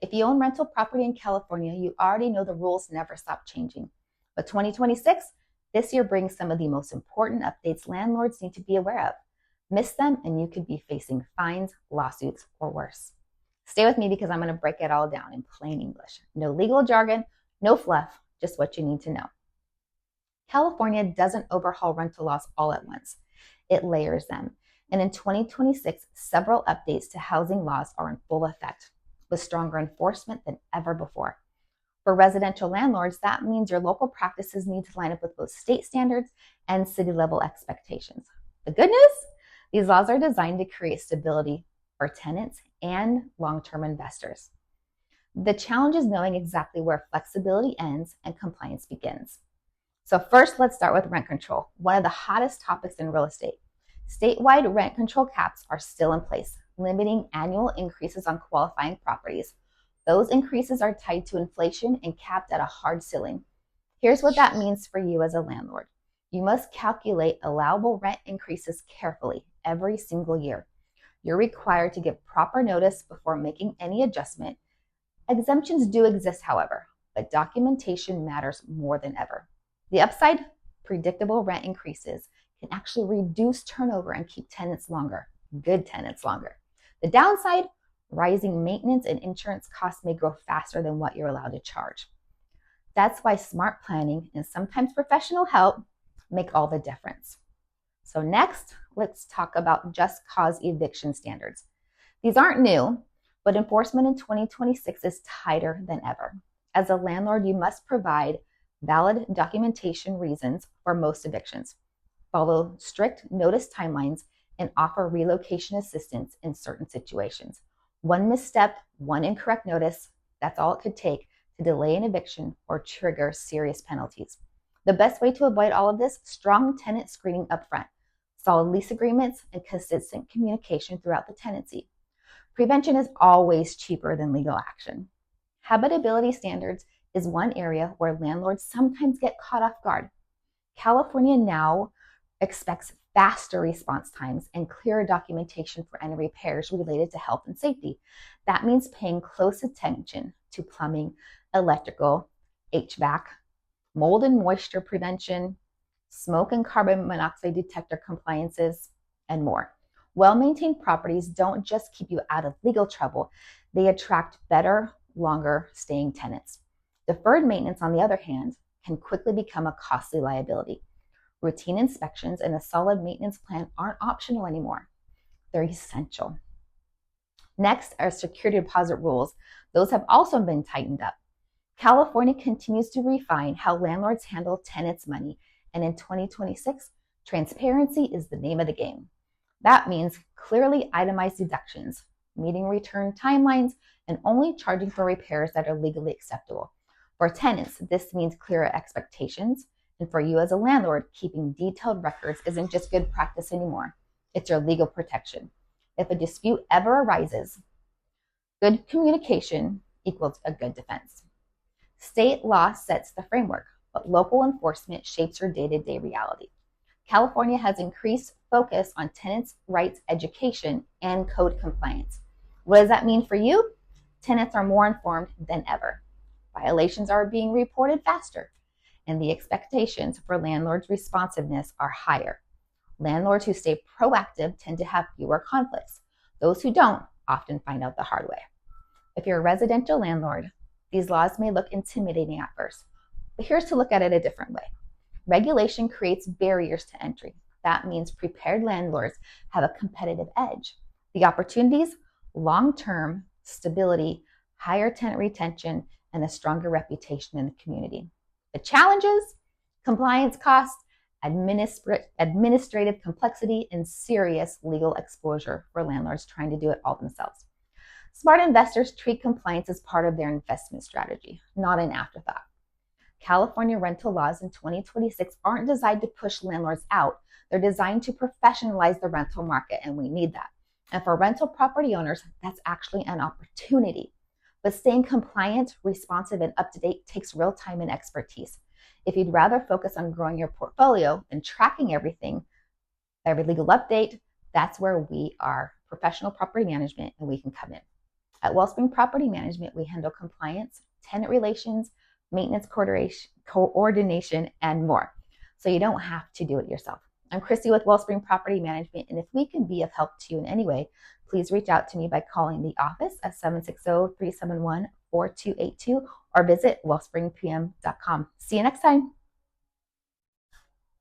If you own rental property in California, you already know the rules never stop changing. But 2026, this year brings some of the most important updates landlords need to be aware of. Miss them and you could be facing fines, lawsuits, or worse. Stay with me because I'm going to break it all down in plain English. No legal jargon, no fluff, just what you need to know. California doesn't overhaul rental laws all at once. It layers them. And in 2026, several updates to housing laws are in full effect, with stronger enforcement than ever before. For residential landlords, that means your local practices need to line up with both state standards and city-level expectations. The good news? These laws are designed to create stability for tenants and long-term investors. The challenge is knowing exactly where flexibility ends and compliance begins. So first, let's start with rent control, one of the hottest topics in real estate. Statewide rent control caps are still in place, limiting annual increases on qualifying properties. Those increases are tied to inflation and capped at a hard ceiling. Here's what that means for you as a landlord. You must calculate allowable rent increases carefully every single year. You're required to give proper notice before making any adjustment. Exemptions do exist, however, but documentation matters more than ever. The upside, predictable rent increases can actually reduce turnover and keep tenants longer, good tenants longer. The downside, rising maintenance and insurance costs may grow faster than what you're allowed to charge. That's why smart planning and sometimes professional help make all the difference. So next, let's talk about just cause eviction standards. These aren't new, but enforcement in 2026 is tighter than ever. As a landlord, you must provide valid documentation reasons for most evictions, follow strict notice timelines, and offer relocation assistance in certain situations. One misstep, one incorrect notice, that's all it could take to delay an eviction or trigger serious penalties. The best way to avoid all of this, strong tenant screening upfront, solid lease agreements, and consistent communication throughout the tenancy. Prevention is always cheaper than legal action. Habitability standards is one area where landlords sometimes get caught off guard. California now expects faster response times and clearer documentation for any repairs related to health and safety. That means paying close attention to plumbing, electrical, HVAC, mold and moisture prevention, smoke and carbon monoxide detector compliances, and more. Well-maintained properties don't just keep you out of legal trouble, they attract better, longer staying tenants. Deferred maintenance, on the other hand, can quickly become a costly liability. Routine inspections and a solid maintenance plan aren't optional anymore. They're essential. Next are security deposit rules. Those have also been tightened up. California continues to refine how landlords handle tenants' money, and in 2026, transparency is the name of the game. That means clearly itemized deductions, meeting return timelines, and only charging for repairs that are legally acceptable. For tenants, this means clearer expectations, and for you as a landlord, keeping detailed records isn't just good practice anymore. It's your legal protection. If a dispute ever arises, good communication equals a good defense. State law sets the framework, but local enforcement shapes your day-to-day reality. California has increased focus on tenants' rights education and code compliance. What does that mean for you? Tenants are more informed than ever. Violations are being reported faster, and the expectations for landlords' responsiveness are higher. Landlords who stay proactive tend to have fewer conflicts. Those who don't often find out the hard way. If you're a residential landlord, these laws may look intimidating at first, but here's to look at it a different way. Regulation creates barriers to entry. That means prepared landlords have a competitive edge. The opportunities, long-term stability, higher tenant retention, and a stronger reputation in the community. The challenges, compliance costs, administrative complexity, and serious legal exposure for landlords trying to do it all themselves. Smart investors treat compliance as part of their investment strategy, not an afterthought. California rental laws in 2026 aren't designed to push landlords out. They're designed to professionalize the rental market, and we need that. And for rental property owners, that's actually an opportunity. But staying compliant, responsive, and up-to-date takes real time and expertise. If you'd rather focus on growing your portfolio than tracking everything, every legal update, that's where we are, professional property management, and we can come in. At Wellspring Property Management, we handle compliance, tenant relations, maintenance coordination, and more. So you don't have to do it yourself. I'm Christy with Wellspring Property Management, and if we can be of help to you in any way, please reach out to me by calling the office at 760-371-4282 or visit wellspringpm.com. See you next time.